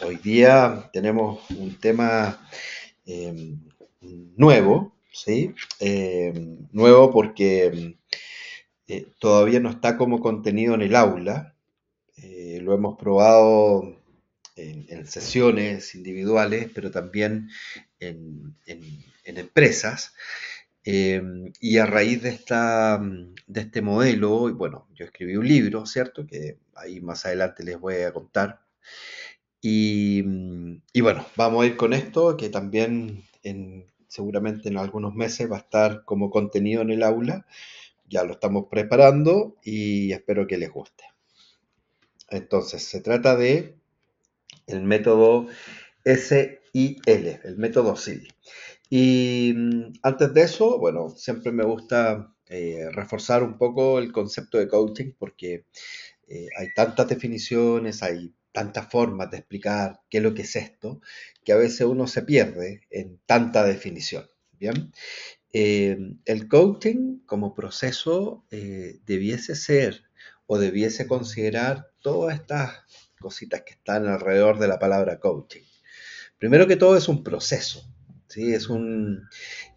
Hoy día tenemos un tema eh, nuevo, ¿sí? Nuevo porque todavía no está como contenido en el aula. Lo hemos probado en sesiones individuales, pero también en empresas. Eh, y a raíz de este modelo, y bueno, yo escribí un libro, ¿cierto? Que ahí más adelante les voy a contar. Y bueno, vamos a ir con esto, que también seguramente en algunos meses va a estar como contenido en el aula. Ya lo estamos preparando y espero que les guste. Entonces, se trata de el método SIL, el método SIL. Y antes de eso, bueno, siempre me gusta reforzar un poco el concepto de coaching porque hay tantas definiciones, hay tantas formas de explicar qué es lo que es esto, que a veces uno se pierde en tanta definición. Bien, el coaching como proceso debiese ser o debiese considerar todas estas cositas que están alrededor de la palabra coaching. Primero que todo es un proceso, ¿sí?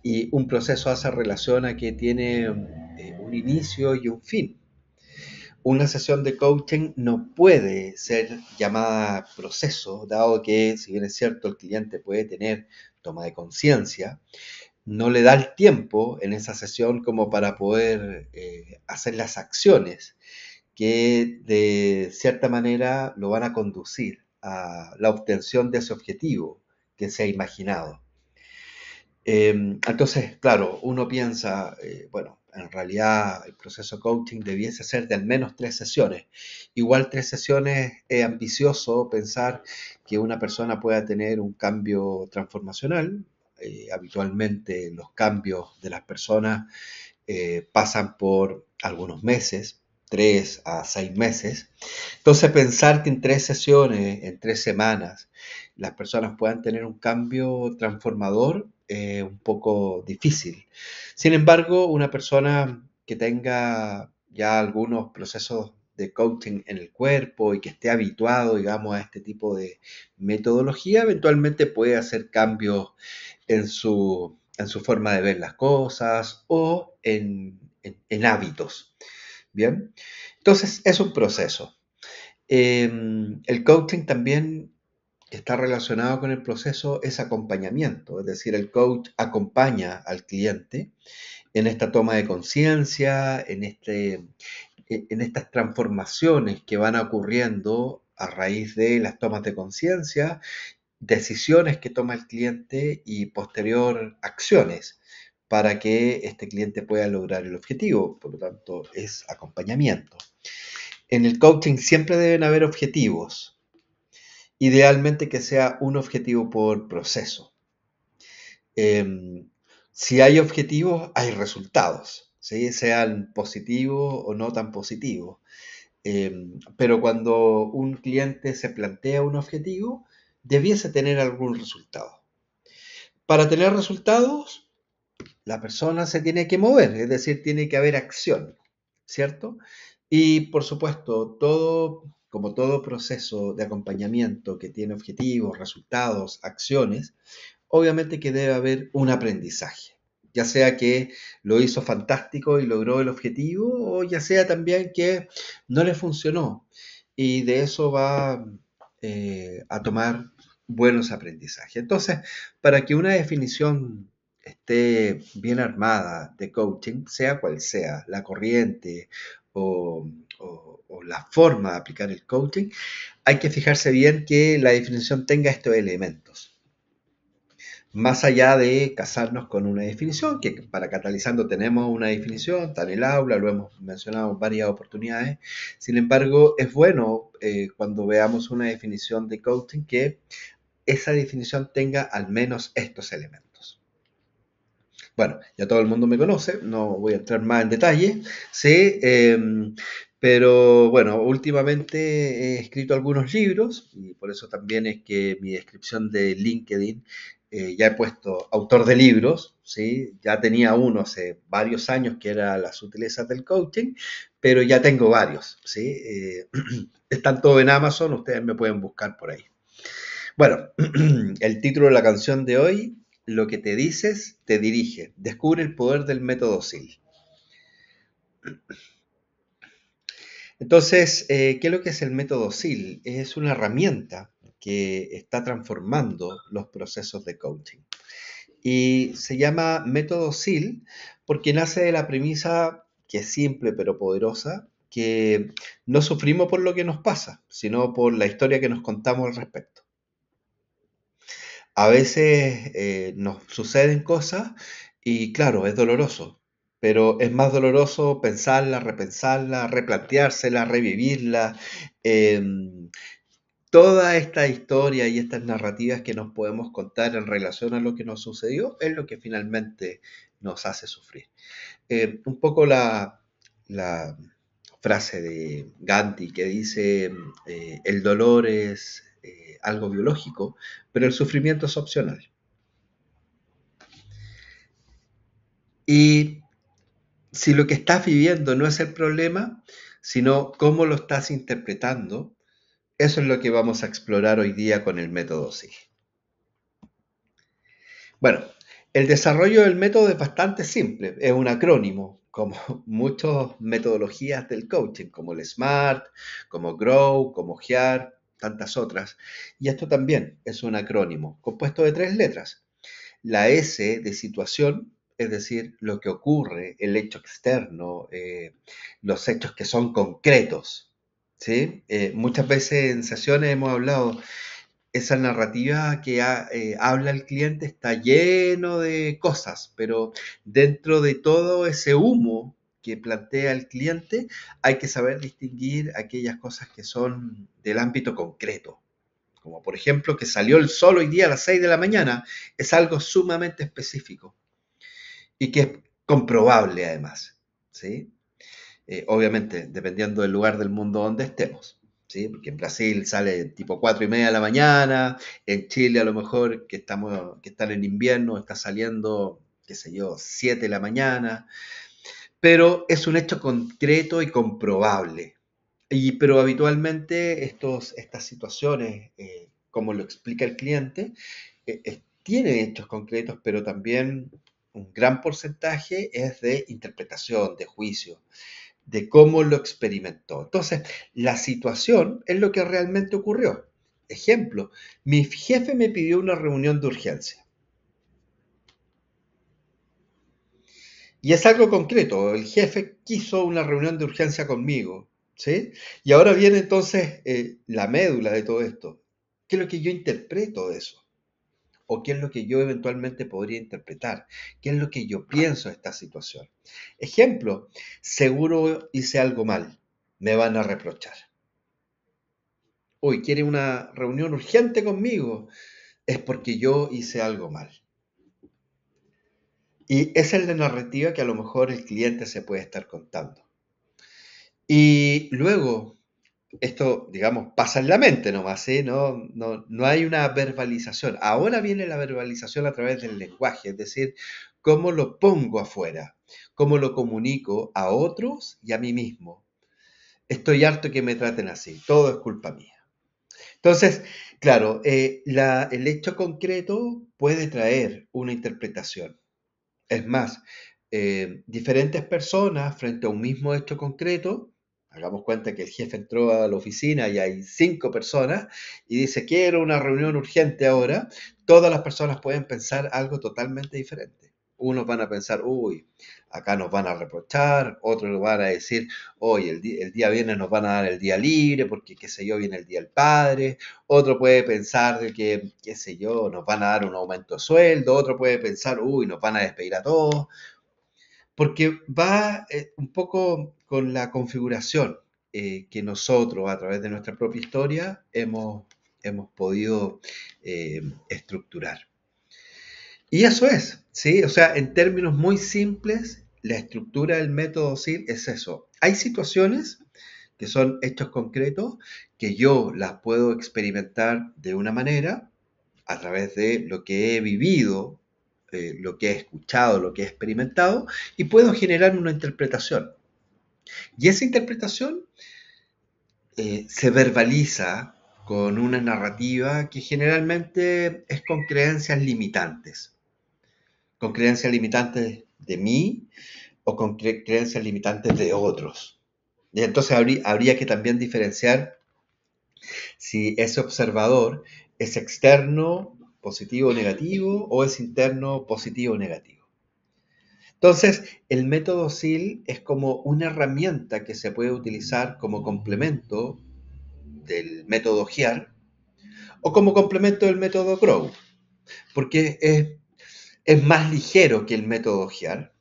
Y un proceso hace relación a que tiene un inicio y un fin. Una sesión de coaching no puede ser llamada proceso, dado que, si bien es cierto, el cliente puede tener toma de conciencia, no le da el tiempo en esa sesión como para poder hacer las acciones que de cierta manera lo van a conducir a la obtención de ese objetivo que se ha imaginado. Entonces, claro, uno piensa, bueno, en realidad el proceso coaching debiese ser de al menos 3 sesiones. Igual 3 sesiones es ambicioso pensar que una persona pueda tener un cambio transformacional. Habitualmente los cambios de las personas pasan por algunos meses, 3 a 6 meses. Entonces, pensar que en 3 sesiones, en 3 semanas, las personas puedan tener un cambio transformador es un poco difícil. Sin embargo, una persona que tenga ya algunos procesos de coaching en el cuerpo y que esté habituado, digamos, a este tipo de metodología, eventualmente puede hacer cambios en su forma de ver las cosas o en hábitos. Bien, entonces es un proceso. El coaching también está relacionado con el proceso, es acompañamiento, es decir, el coach acompaña al cliente en esta toma de conciencia, en estas transformaciones que van ocurriendo a raíz de las tomas de conciencia, decisiones que toma el cliente y posterior acciones para que este cliente pueda lograr el objetivo. Por lo tanto, es acompañamiento. En el coaching siempre deben haber objetivos, idealmente que sea un objetivo por proceso. Si hay objetivos, hay resultados, ¿sí? Sean positivos o no tan positivos. Pero cuando un cliente se plantea un objetivo, debiese tener algún resultado. Para tener resultados, la persona se tiene que mover, es decir, tiene que haber acción, ¿cierto? Y por supuesto, como todo proceso de acompañamiento que tiene objetivos, resultados, acciones, obviamente que debe haber un aprendizaje, ya sea que lo hizo fantástico y logró el objetivo, o ya sea también que no le funcionó y de eso va a tomar buenos aprendizajes. Entonces, para que una definición esté bien armada de coaching, sea cual sea la corriente o la forma de aplicar el coaching, hay que fijarse bien que la definición tenga estos elementos. Más allá de casarnos con una definición, que para Catalizando tenemos una definición, está en el aula, lo hemos mencionado en varias oportunidades. Sin embargo, es bueno cuando veamos una definición de coaching que esa definición tenga al menos estos elementos. Bueno, ya todo el mundo me conoce, no voy a entrar más en detalle, sí, pero bueno, últimamente he escrito algunos libros y por eso también es que mi descripción de LinkedIn ya he puesto autor de libros, ¿sí? Ya tenía uno hace varios años que era Las sutilezas del coaching, pero ya tengo varios, ¿sí? Están todos en Amazon, ustedes me pueden buscar por ahí. Bueno, el título de la canción de hoy, Lo que te dices, te dirige. Descubre el poder del método SIL. Entonces, ¿qué es lo que es el método SIL? Es una herramienta que está transformando los procesos de coaching. Y se llama método SIL porque nace de la premisa, que es simple pero poderosa, que no sufrimos por lo que nos pasa, sino por la historia que nos contamos al respecto. A veces nos suceden cosas y claro, es doloroso, pero es más doloroso pensarla, repensarla, replanteársela, revivirla. em, Toda esta historia y estas narrativas que nos podemos contar en relación a lo que nos sucedió es lo que finalmente nos hace sufrir. Un poco la frase de Gandhi que dice, el dolor es algo biológico, pero el sufrimiento es opcional. Y si lo que estás viviendo no es el problema, sino cómo lo estás interpretando, eso es lo que vamos a explorar hoy día con el método SIG. Bueno, el desarrollo del método es bastante simple, es un acrónimo, como muchas metodologías del coaching, como el SMART, como GROW, como GEAR, tantas otras. Y esto también es un acrónimo, compuesto de 3 letras. La S de situación, es decir, lo que ocurre, el hecho externo, los hechos que son concretos. ¿Sí? Muchas veces en sesiones hemos hablado, esa narrativa que habla el cliente está lleno de cosas, pero dentro de todo ese humo que plantea el cliente hay que saber distinguir aquellas cosas que son del ámbito concreto. Como por ejemplo que salió el sol hoy día a las 6 de la mañana, es algo sumamente específico y que es comprobable además, ¿sí? Obviamente, dependiendo del lugar del mundo donde estemos, ¿sí? Porque en Brasil sale tipo 4:30 de la mañana, en Chile a lo mejor que están en invierno está saliendo, qué sé yo, 7 de la mañana, pero es un hecho concreto y comprobable. Pero habitualmente estas situaciones, como lo explica el cliente, tiene hechos concretos, pero también un gran porcentaje es de interpretación, de juicio, de cómo lo experimentó. Entonces, la situación es lo que realmente ocurrió. Ejemplo, mi jefe me pidió una reunión de urgencia. Y es algo concreto, el jefe quiso una reunión de urgencia conmigo, ¿sí? Y ahora viene entonces la médula de todo esto. ¿Qué es lo que yo interpreto de eso? ¿O qué es lo que yo eventualmente podría interpretar? ¿Qué es lo que yo pienso de esta situación? Ejemplo, seguro hice algo mal, me van a reprochar. Uy, quiere una reunión urgente conmigo, es porque yo hice algo mal. Y esa es la narrativa que a lo mejor el cliente se puede estar contando. Y luego, esto, digamos, pasa en la mente nomás, ¿sí? No hay una verbalización. Ahora viene la verbalización a través del lenguaje, es decir, cómo lo pongo afuera, cómo lo comunico a otros y a mí mismo. Estoy harto que me traten así, todo es culpa mía. Entonces, claro, el hecho concreto puede traer una interpretación. Es más, diferentes personas frente a un mismo hecho concreto, hagamos cuenta que el jefe entró a la oficina y hay 5 personas y dice, quiero una reunión urgente ahora, todas las personas pueden pensar algo totalmente diferente. Unos van a pensar, uy, acá nos van a reprochar, otros van a decir, hoy el día viernes nos van a dar el día libre porque, qué sé yo, viene el día del padre. Otro puede pensar de que, qué sé yo, nos van a dar un aumento de sueldo. Otro puede pensar, uy, nos van a despedir a todos. Porque va un poco con la configuración que nosotros, a través de nuestra propia historia, hemos podido estructurar. Y eso es, ¿sí? O sea, en términos muy simples, la estructura del método SIL es eso. Hay situaciones que son hechos concretos que yo las puedo experimentar de una manera a través de lo que he vivido, lo que he escuchado, lo que he experimentado, y puedo generar una interpretación. Y esa interpretación se verbaliza con una narrativa que generalmente es con creencias limitantes de mí o con creencias limitantes de otros. Y entonces habría que también diferenciar si ese observador es externo, positivo o negativo, o es interno, positivo o negativo. Entonces, el método SIL es como una herramienta que se puede utilizar como complemento del método GIAR o como complemento del método GROW, porque es más ligero que el método GIAR.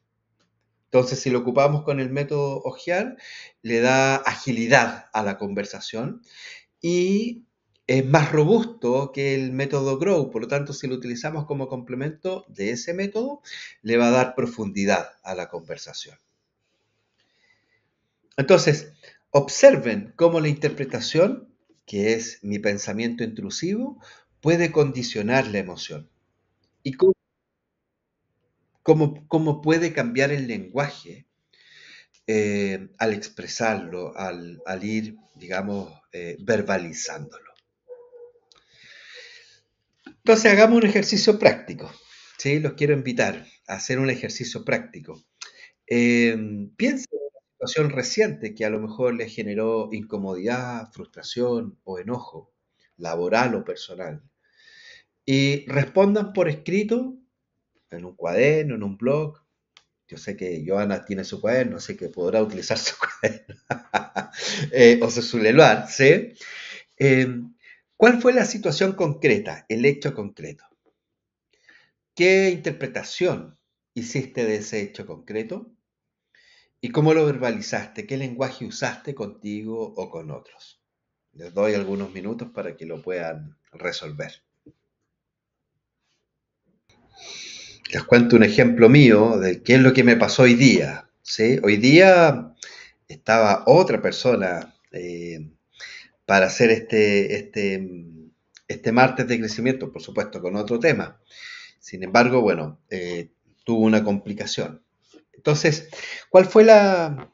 Entonces, si lo ocupamos con el método OGIAR, le da agilidad a la conversación y es más robusto que el método GROW. Por lo tanto, si lo utilizamos como complemento de ese método, le va a dar profundidad a la conversación. Entonces, observen cómo la interpretación, que es mi pensamiento intrusivo, puede condicionar la emoción y cómo puede cambiar el lenguaje al expresarlo, al ir, digamos, verbalizándolo. Entonces, hagamos un ejercicio práctico. ¿Sí? Los quiero invitar a hacer un ejercicio práctico. Piensen en una situación reciente que a lo mejor les generó incomodidad, frustración o enojo, laboral o personal. Y respondan por escrito, en un cuaderno, en un blog. Yo sé que Joana tiene su cuaderno, así que podrá utilizar su cuaderno o su celular, ¿sí? Eh, ¿Cuál fue la situación concreta, el hecho concreto? ¿Qué interpretación hiciste de ese hecho concreto? ¿Y cómo lo verbalizaste? ¿Qué lenguaje usaste contigo o con otros? Les doy algunos minutos para que lo puedan resolver. Les cuento un ejemplo mío de qué es lo que me pasó hoy día. ¿Sí? Hoy día estaba otra persona para hacer este martes de crecimiento, por supuesto, con otro tema. Sin embargo, bueno, tuvo una complicación. Entonces, ¿cuál fue la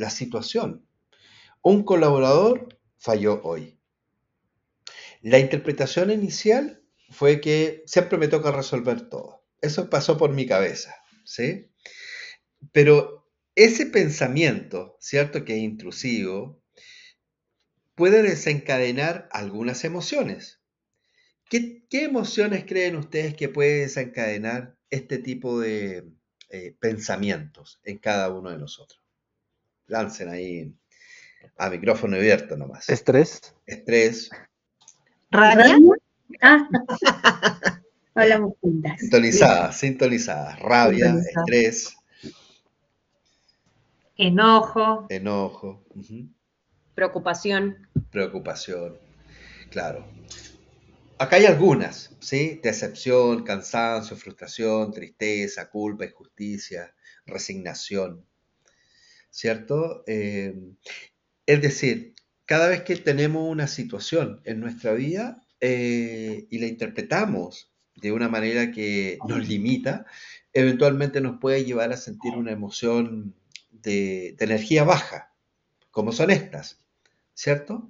situación? Un colaborador falló hoy. La interpretación inicial fue que siempre me toca resolver todo. Eso pasó por mi cabeza, ¿sí? Pero ese pensamiento, ¿cierto? Que es intrusivo, puede desencadenar algunas emociones. ¿Qué emociones creen ustedes que puede desencadenar este tipo de pensamientos en cada uno de nosotros? Lancen ahí a micrófono abierto nomás. Estrés. Estrés. ¿Rabia? Ah, hablamos juntas. Sintonizadas. Rabia, estrés, Enojo, enojo, preocupación. preocupación. Claro. Acá hay algunas, ¿sí? Decepción, cansancio, frustración, tristeza, culpa, injusticia, resignación, ¿cierto? Es decir, cada vez que tenemos una situación en nuestra vida y la interpretamos de una manera que nos limita, eventualmente nos puede llevar a sentir una emoción de energía baja, como son estas, ¿cierto?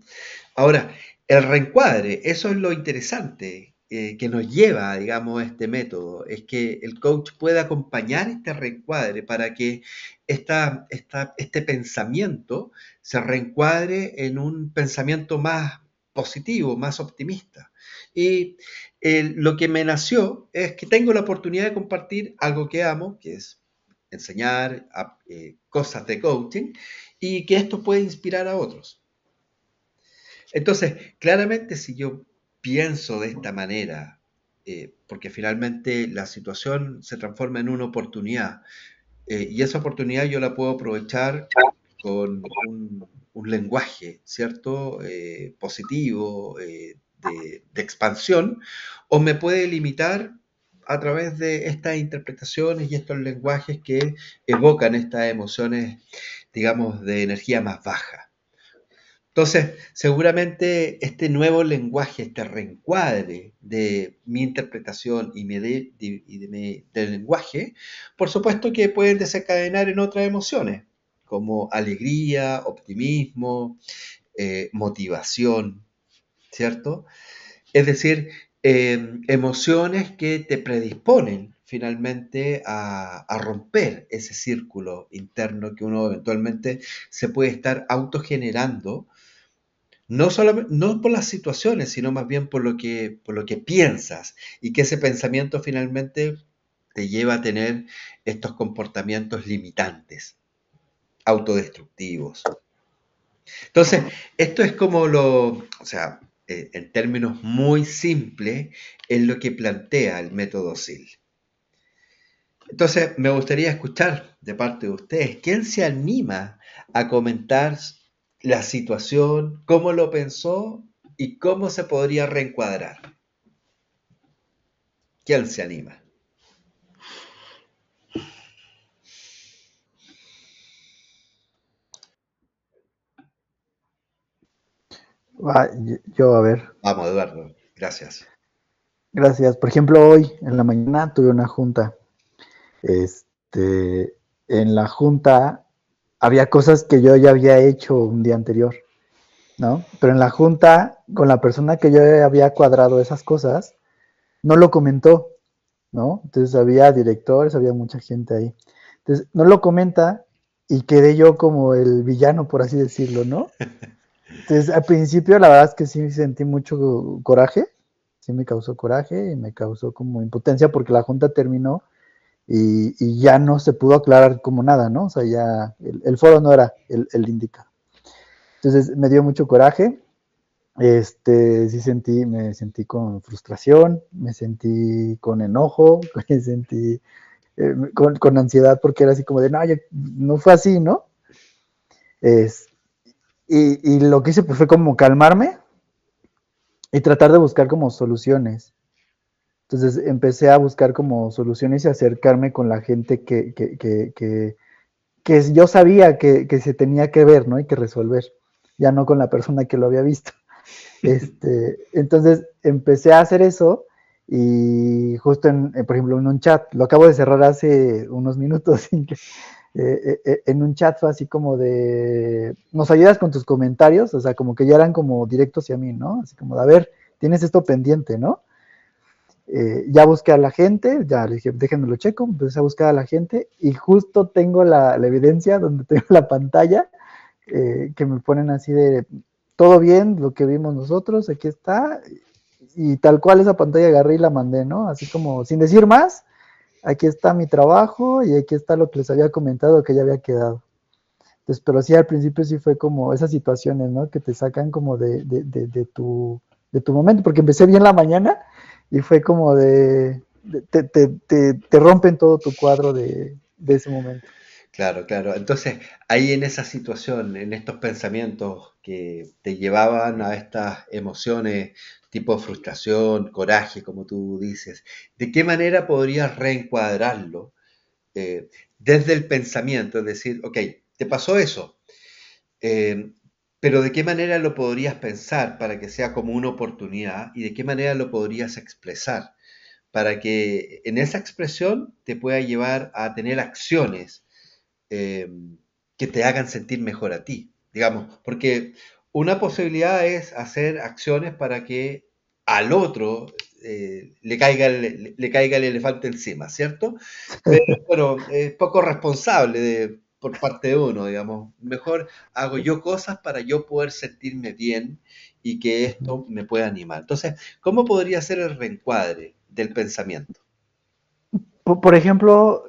Ahora, el reencuadre, eso es lo interesante que nos lleva, digamos, a este método, es que el coach puede acompañar este reencuadre para que este pensamiento se reencuadre en un pensamiento más positivo, más optimista. Y lo que me nació es que tengo la oportunidad de compartir algo que amo, que es enseñar cosas de coaching, y que esto puede inspirar a otros. Entonces, claramente si yo pienso de esta manera, porque finalmente la situación se transforma en una oportunidad, y esa oportunidad yo la puedo aprovechar con un lenguaje, ¿cierto? Positivo, de expansión, o me puede limitar a través de estas interpretaciones y estos lenguajes que evocan estas emociones, digamos, de energía más baja. Entonces, seguramente este nuevo lenguaje, este reencuadre de mi interpretación del lenguaje, por supuesto que pueden desencadenar en otras emociones, como alegría, optimismo, motivación. ¿cierto? Es decir, emociones que te predisponen finalmente a romper ese círculo interno que uno eventualmente se puede estar autogenerando, no solamente, no por las situaciones, sino más bien por lo que piensas, y que ese pensamiento finalmente te lleva a tener estos comportamientos limitantes, autodestructivos. Entonces, esto es como o sea, en términos muy simples, es lo que plantea el método SIL. Entonces, me gustaría escuchar de parte de ustedes, ¿quién se anima a comentar la situación, cómo lo pensó y cómo se podría reencuadrar? ¿Quién se anima? Yo, a ver, Vamos, Eduardo, gracias. gracias. Por ejemplo, hoy en la mañana tuve una junta. Este, en la junta había cosas que yo ya había hecho un día anterior, ¿no? Pero en la junta, con la persona que yo había cuadrado esas cosas, no lo comentó, ¿no? Entonces había directores, había mucha gente ahí. Entonces, no lo comenta y quedé yo como el villano, por así decirlo, ¿no? Entonces, al principio, la verdad es que sí sentí mucho coraje, sí me causó coraje y me causó como impotencia porque la junta terminó y ya no se pudo aclarar como nada, ¿no? O sea, ya el foro no era el indicado. Entonces, me dio mucho coraje, sí me sentí con frustración, me sentí con enojo, me sentí con ansiedad porque era así como de, no, no fue así, ¿no? Es, y lo que hice pues fue como calmarme y tratar de buscar como soluciones. Entonces empecé a buscar como soluciones y acercarme con la gente que yo sabía que se tenía que ver, ¿no? Y que resolver, ya no con la persona que lo había visto. Entonces empecé a hacer eso y justo por ejemplo, en un chat, lo acabo de cerrar hace unos minutos, en un chat fue así como de, nos ayudas con tus comentarios, o sea, como que ya eran como directos hacia mí, ¿no? Así como de, a ver, tienes esto pendiente, ¿no? Ya busqué a la gente, ya le dije, déjenme lo checo, empecé a buscar a la gente y justo tengo la evidencia donde tengo la pantalla que me ponen así de, todo bien, lo que vimos nosotros, aquí está, y tal cual esa pantalla agarré y la mandé, ¿no? Así como sin decir más, aquí está mi trabajo y aquí está lo que les había comentado que ya había quedado. Entonces, pero sí, al principio sí fue como esas situaciones, ¿no? Que te sacan como de tu momento, porque empecé bien la mañana y fue como te rompen todo tu cuadro de ese momento. Claro, claro. Entonces, ahí en esa situación, en estos pensamientos que te llevaban a estas emociones tipo frustración, coraje, como tú dices, ¿de qué manera podrías reencuadrarlo desde el pensamiento? Es decir, ok, te pasó eso, eh, pero ¿de qué manera lo podrías pensar para que sea como una oportunidad y de qué manera lo podrías expresar para que en esa expresión te pueda llevar a tener acciones eh, que te hagan sentir mejor a ti, digamos, porque una posibilidad es hacer acciones para que al otro le caiga el elefante encima, ¿cierto? Pero bueno, es poco responsable por parte de uno, digamos. Mejor hago yo cosas para yo poder sentirme bien y que esto me pueda animar. Entonces, ¿cómo podría ser el reencuadre del pensamiento? Por ejemplo,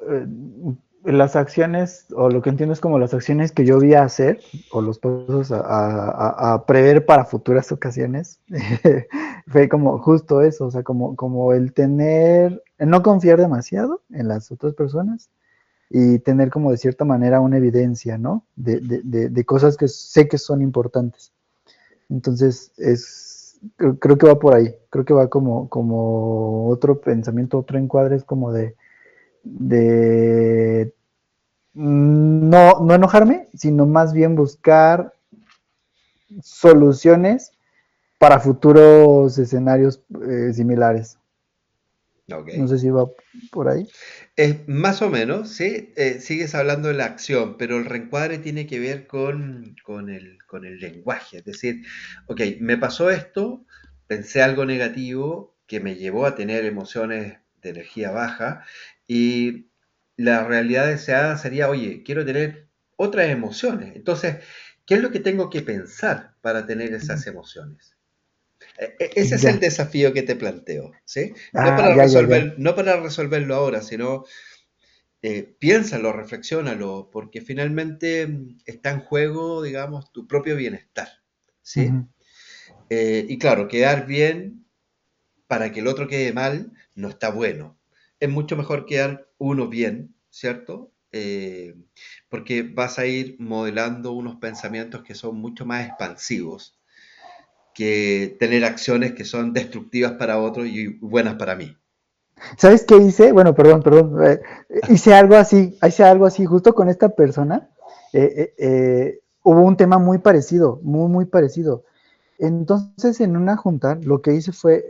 las acciones, o lo que entiendo es como las acciones que yo vi a hacer, o los pasos a prever para futuras ocasiones, fue como justo eso, o sea, como el no confiar demasiado en las otras personas y tener como de cierta manera una evidencia, ¿no? De cosas que sé que son importantes. Entonces, creo que va por ahí, creo que va como otro pensamiento, otro encuadre, es como de no enojarme, sino más bien buscar soluciones para futuros escenarios similares. Ok. No sé si va por ahí. Más o menos, sí, sigues hablando de la acción, pero el reencuadre tiene que ver con el lenguaje. Es decir, ok, me pasó esto, pensé algo negativo que me llevó a tener emociones de energía baja y la realidad deseada sería, oye, quiero tener otras emociones. Entonces, ¿qué es lo que tengo que pensar para tener esas emociones? Ese es el Ya. desafío que te planteo, ¿sí? Ah, ya, ya, ya. No para resolverlo ahora, sino piénsalo, reflexiónalo, porque finalmente está en juego, digamos, tu propio bienestar, ¿sí? Ujú. Y claro, quedar bien para que el otro quede mal no está bueno. Es mucho mejor quedar uno bien, ¿cierto? Porque vas a ir modelando unos pensamientos que son mucho más expansivos que tener acciones que son destructivas para otros y buenas para mí. ¿Sabes qué hice? Bueno, perdón, perdón. Hice algo así, justo con esta persona. Hubo un tema muy parecido, muy, muy parecido. Entonces, en una junta, lo que hice fue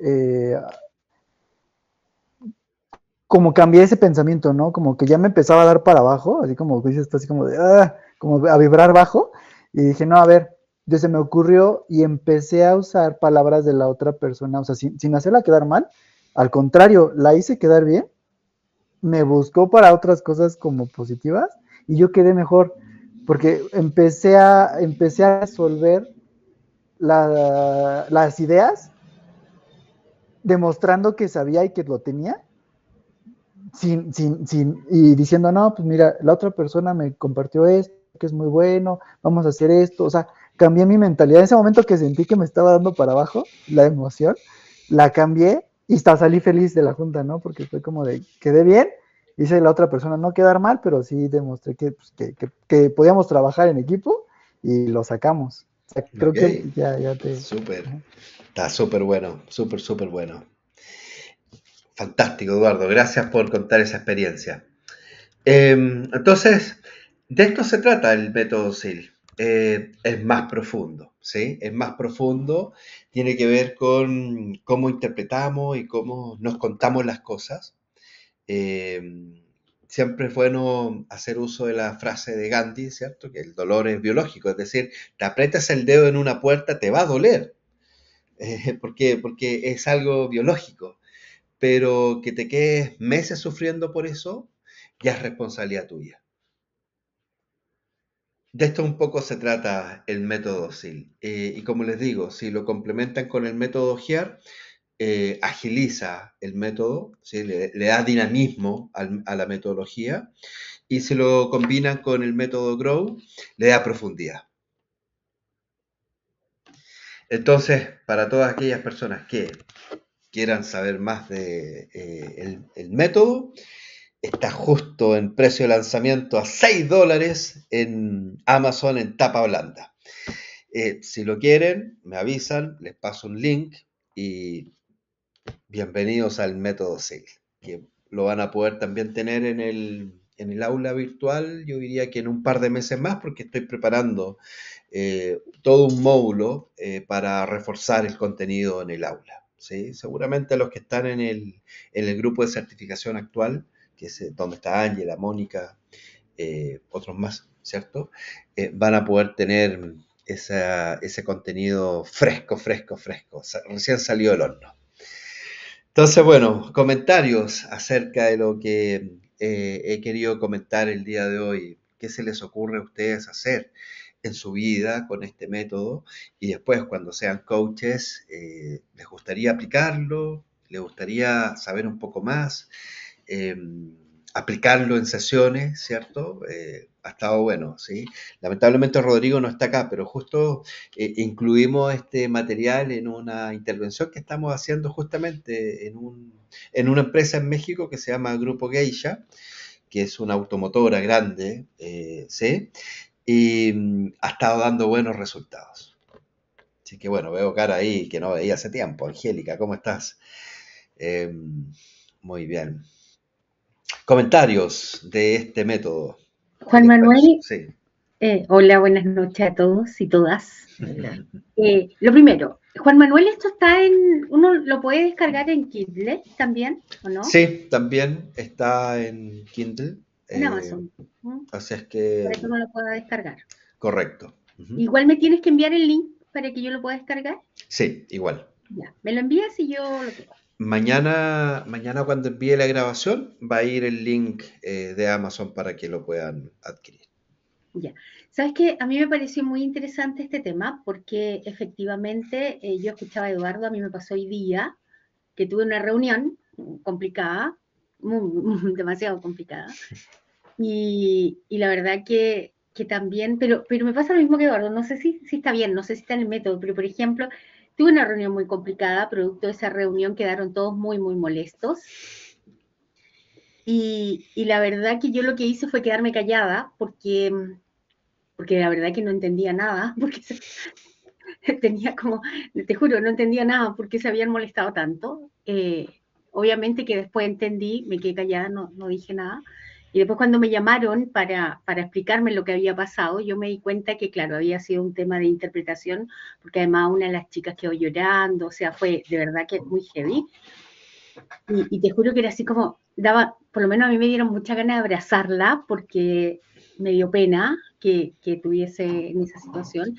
como cambié ese pensamiento, ¿no? Como que ya me empezaba a dar para abajo, así como dices, así como de, como a vibrar bajo. Y dije, no, a ver, ya se me ocurrió y empecé a usar palabras de la otra persona, o sea, sin hacerla quedar mal. Al contrario, la hice quedar bien, me buscó para otras cosas como positivas y yo quedé mejor porque empecé a resolver las ideas demostrando que sabía y que lo tenía y diciendo, no, pues mira, la otra persona me compartió esto, que es muy bueno, vamos a hacer esto, o sea, cambié mi mentalidad. En ese momento que sentí que me estaba dando para abajo la emoción, la cambié y hasta salí feliz de la junta, ¿no? Porque fue como de, quedé bien, hice la otra persona no quedar mal, pero sí demostré que, pues, que podíamos trabajar en equipo y lo sacamos. O sea, creo Ok, que ya te... súper. Ajá. Está súper bueno, súper, súper bueno. Fantástico, Eduardo. Gracias por contar esa experiencia. Entonces, de esto se trata el método SIL. Es más profundo, ¿sí? Es más profundo, tiene que ver con cómo interpretamos y cómo nos contamos las cosas. Eh, Siempre es bueno hacer uso de la frase de Gandhi, ¿cierto? Que el dolor es biológico, es decir, te aprietas el dedo en una puerta, te va a doler. ¿Por qué? Porque es algo biológico, pero que te quedes meses sufriendo por eso, ya es responsabilidad tuya. De esto un poco se trata el método SIL. Y como les digo, si lo complementan con el método GEAR, agiliza el método, ¿sí? Le da dinamismo a la metodología, y si lo combinan con el método GROW, le da profundidad. Entonces, para todas aquellas personas que quieran saber más de el método, está justo en precio de lanzamiento a $6 en Amazon en tapa blanda. Si lo quieren, me avisan, les paso un link y bienvenidos al método SAIL, que lo van a poder también tener en el aula virtual, yo diría que en un par de meses más, porque estoy preparando todo un módulo para reforzar el contenido en el aula. ¿Sí? Seguramente los que están en el grupo de certificación actual, que es donde está Ángela, Mónica, otros más, ¿cierto? Van a poder tener ese contenido fresco, fresco, fresco, o sea, recién salió del horno. Entonces, bueno, comentarios acerca de lo que he querido comentar el día de hoy. ¿Qué se les ocurre a ustedes hacer en su vida con este método? Y después, cuando sean coaches, ¿les gustaría aplicarlo? ¿Les gustaría saber un poco más? Eh, Aplicarlo en sesiones, ¿cierto? Ha estado bueno, ¿sí? Lamentablemente Rodrigo no está acá, pero justo incluimos este material en una intervención que estamos haciendo justamente en una empresa en México que se llama Grupo Geisha, que es una automotora grande, ¿sí? Y ha estado dando buenos resultados. Así que bueno, veo cara ahí que no veía hace tiempo. Angélica, ¿cómo estás? Eh, Muy bien. Comentarios de este método. ¿Qué Juan les pareció? Manuel, Sí. Hola, buenas noches a todos y todas. Lo primero, Juan Manuel, esto está uno lo puede descargar en Kindle también, ¿o no? Sí, también está en Kindle, En Amazon. así es Para que que uno lo pueda descargar. correcto. Ujú. Igual me tienes que enviar el link para que yo lo pueda descargar. Sí, igual. Ya, me lo envías y yo lo tengo. Mañana cuando envíe la grabación va a ir el link de Amazon para que lo puedan adquirir. Ya. ¿Sabes qué? A mí me pareció muy interesante este tema porque efectivamente yo escuchaba a Eduardo, a mí me pasó hoy día que tuve una reunión complicada, demasiado complicada, y la verdad que también, pero me pasa lo mismo que Eduardo, no sé si está bien, no sé si está en el método, pero por ejemplo, tuve una reunión muy complicada, producto de esa reunión quedaron todos muy molestos, y la verdad que yo lo que hice fue quedarme callada, porque la verdad que no entendía nada, porque tenía como, te juro, no entendía nada por qué se habían molestado tanto. Obviamente que después entendí, me quedé callada, no dije nada. Y después cuando me llamaron para explicarme lo que había pasado, yo me di cuenta que, claro, había sido un tema de interpretación, porque además una de las chicas quedó llorando, o sea, fue de verdad que muy heavy. Y te juro que era así como, por lo menos a mí me dieron mucha ganas de abrazarla, porque me dio pena que tuviese en esa situación,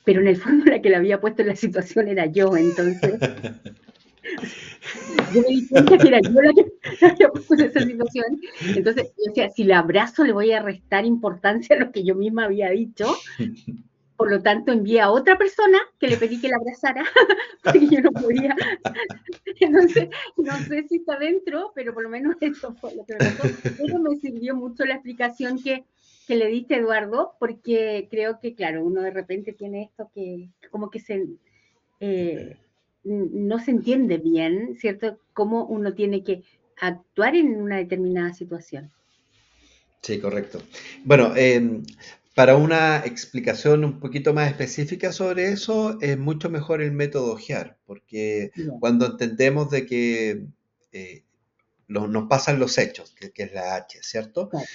pero en el fondo la que la había puesto en la situación era yo, entonces yo me di cuenta que era yo la que la había puesto en esa situación, entonces yo decía, si la abrazo le voy a restar importancia a lo que yo misma había dicho, por lo tanto envié a otra persona que le pedí que la abrazara, porque yo no podía, entonces no sé si está dentro, pero por lo menos eso fue lo que me pasó, pero me sirvió mucho la explicación que le diste, Eduardo, porque creo que, claro, uno de repente tiene esto que como que eh, no se entiende bien, ¿cierto? Cómo uno tiene que actuar en una determinada situación. Sí, correcto. Bueno, para una explicación un poquito más específica sobre eso, es mucho mejor el método OJEAR, porque Bien. cuando entendemos de que eh, nos pasan los hechos, que es la H, ¿cierto? Claro.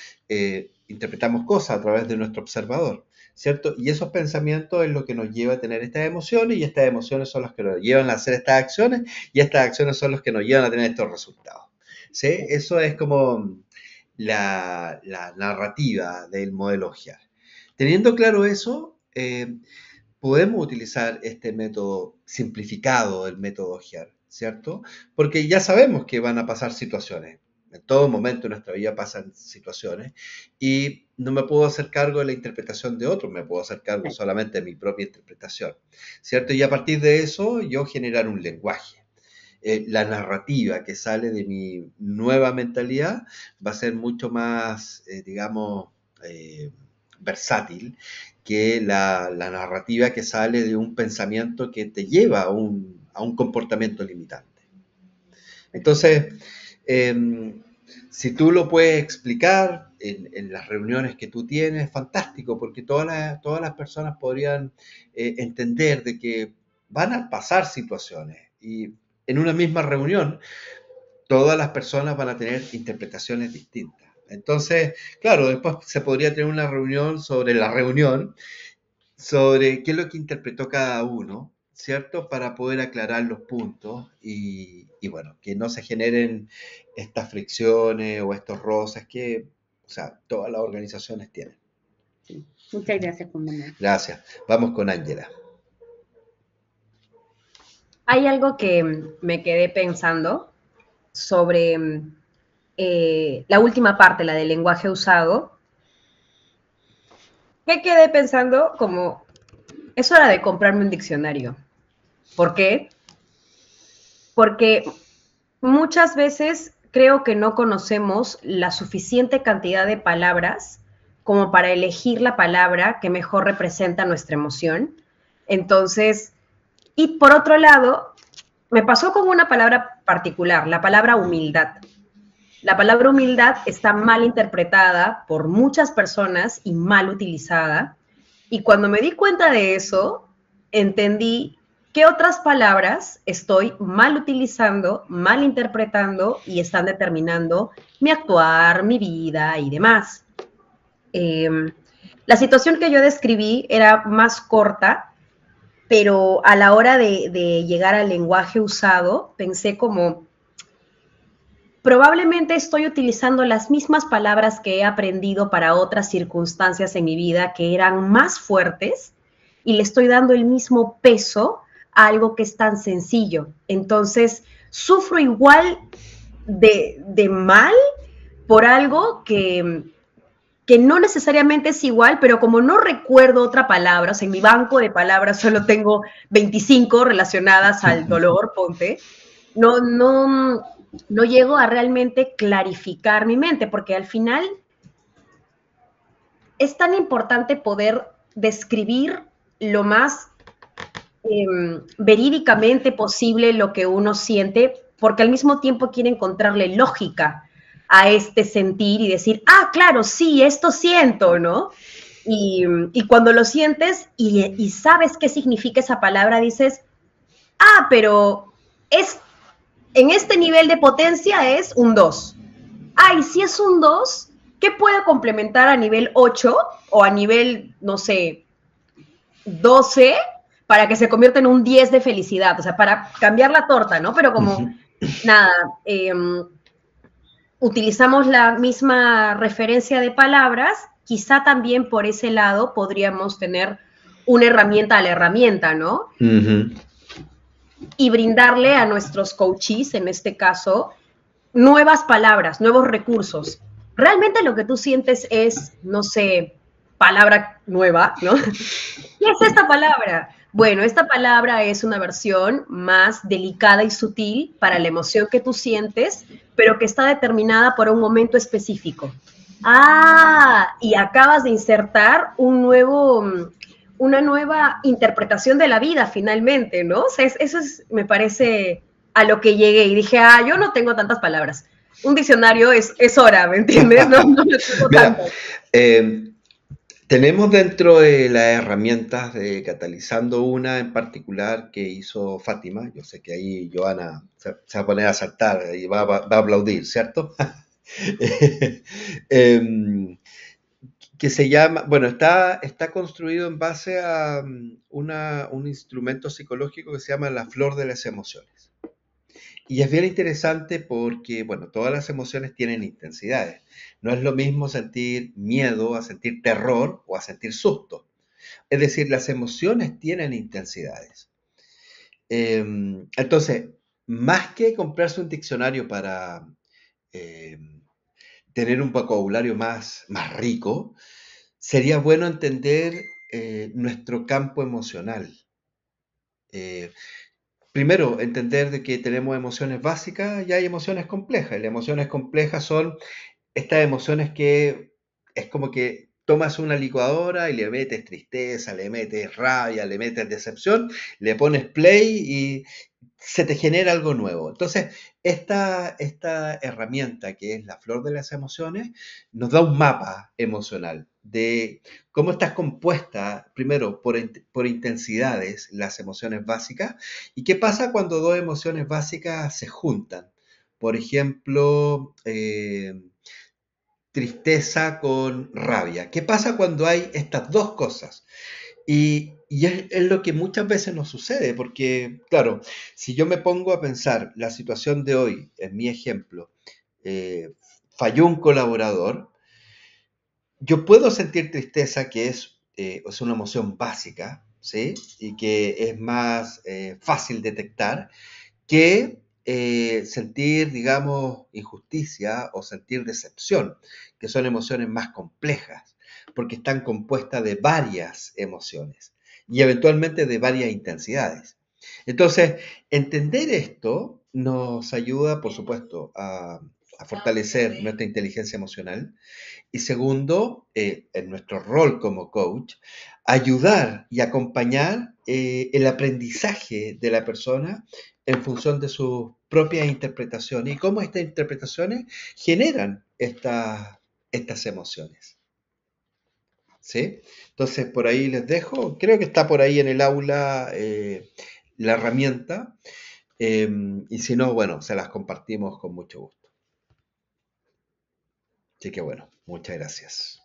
Interpretamos cosas a través de nuestro observador, ¿cierto? Y esos pensamientos es lo que nos lleva a tener estas emociones, y estas emociones son las que nos llevan a hacer estas acciones, y estas acciones son las que nos llevan a tener estos resultados. ¿Sí? Eso es como la narrativa del modelo OJEAR. Teniendo claro eso, podemos utilizar este método simplificado, el método OJEAR, ¿cierto? Porque ya sabemos que van a pasar situaciones. En todo momento de nuestra vida pasan situaciones y no me puedo hacer cargo de la interpretación de otros, me puedo hacer cargo solamente de mi propia interpretación, ¿cierto? Y a partir de eso yo generar un lenguaje. La narrativa que sale de mi nueva mentalidad va a ser mucho más, digamos, versátil que la narrativa que sale de un pensamiento que te lleva a un comportamiento limitante. Entonces, si tú lo puedes explicar en las reuniones que tú tienes, fantástico, porque todas las personas podrían entender de que van a pasar situaciones y en una misma reunión todas las personas van a tener interpretaciones distintas. Entonces, claro, después se podría tener una reunión sobre la reunión, sobre qué es lo que interpretó cada uno, ¿cierto? Para poder aclarar los puntos y bueno, que no se generen estas fricciones o estos roces que, o sea, todas las organizaciones tienen. Sí. Muchas gracias, Juan Manuel. Gracias. Vamos con Ángela. Hay algo que me quedé pensando sobre la última parte, la del lenguaje usado, que quedé pensando como, es hora de comprarme un diccionario. ¿Por qué? Porque muchas veces creo que no conocemos la suficiente cantidad de palabras como para elegir la palabra que mejor representa nuestra emoción. Entonces, y por otro lado, me pasó con una palabra particular, la palabra humildad. La palabra humildad está mal interpretada por muchas personas y mal utilizada. Y cuando me di cuenta de eso, entendí qué otras palabras estoy mal utilizando, mal interpretando y están determinando mi actuar, mi vida y demás. La situación que yo describí era más corta, pero a la hora de llegar al lenguaje usado, pensé como, probablemente estoy utilizando las mismas palabras que he aprendido para otras circunstancias en mi vida que eran más fuertes y le estoy dando el mismo peso a algo que es tan sencillo. Entonces, sufro igual de mal por algo que no necesariamente es igual, pero como no recuerdo otra palabra, o sea, en mi banco de palabras solo tengo 25 relacionadas al dolor, ponte, no llego a realmente clarificar mi mente, porque al final es tan importante poder describir lo más verídicamente posible lo que uno siente, porque al mismo tiempo quiere encontrarle lógica a este sentir y decir, ah, claro, sí, esto siento, ¿no? Y cuando lo sientes y sabes qué significa esa palabra, dices, ah, pero es, en este nivel de potencia es un 2. Ah, y si es un 2, ¿qué puede complementar a nivel 8 o a nivel, no sé, 12 para que se convierta en un 10 de felicidad? O sea, para cambiar la torta, ¿no? Pero como, nada, utilizamos la misma referencia de palabras, quizá también por ese lado podríamos tener una herramienta a la herramienta, ¿no? Y brindarle a nuestros coaches, en este caso, nuevas palabras, nuevos recursos. Realmente lo que tú sientes es, no sé, palabra nueva, ¿no? ¿Qué es esta palabra? Bueno, esta palabra es una versión más delicada y sutil para la emoción que tú sientes, pero que está determinada por un momento específico. Ah, y acabas de insertar una nueva interpretación de la vida finalmente, ¿no? O sea, eso es, me parece, a lo que llegué y dije, ah, yo no tengo tantas palabras. Un diccionario es hora, ¿me entiendes? No tengo Mira, tantas. tenemos dentro de las herramientas de Catalizando una en particular que hizo Fátima. Yo sé que ahí Joana se va a poner a saltar y va a aplaudir, ¿cierto? Que se llama, bueno, está construido en base a un instrumento psicológico que se llama la flor de las emociones. Y es bien interesante porque, bueno, todas las emociones tienen intensidades. No es lo mismo sentir miedo a sentir terror o a sentir susto. Es decir, las emociones tienen intensidades. Entonces, más que comprarse un diccionario para eh, tener un vocabulario más rico, sería bueno entender nuestro campo emocional. Eh, Primero, entender de que tenemos emociones básicas y hay emociones complejas. Y las emociones complejas son estas emociones que es como que tomas una licuadora y le metes tristeza, le metes rabia, le metes decepción, le pones play y se te genera algo nuevo. Entonces, esta herramienta que es la flor de las emociones nos da un mapa emocional de cómo estás compuesta, primero, por intensidades, las emociones básicas, y qué pasa cuando dos emociones básicas se juntan. Por ejemplo, tristeza con rabia. ¿Qué pasa cuando hay estas dos cosas? Y es lo que muchas veces nos sucede, porque, claro, si yo me pongo a pensar la situación de hoy, en mi ejemplo, falló un colaborador, yo puedo sentir tristeza, que es una emoción básica, ¿sí? Y que es más fácil detectar, que sentir, digamos, injusticia o sentir decepción, que son emociones más complejas, porque están compuestas de varias emociones y eventualmente de varias intensidades. Entonces, entender esto nos ayuda, por supuesto, a fortalecer nuestra inteligencia emocional y segundo, en nuestro rol como coach, ayudar y acompañar el aprendizaje de la persona en función de sus propias interpretaciones y cómo estas interpretaciones generan estas emociones. ¿Sí? Entonces, por ahí les dejo, creo que está por ahí en el aula la herramienta, y si no, bueno, se las compartimos con mucho gusto. Así que bueno, muchas gracias.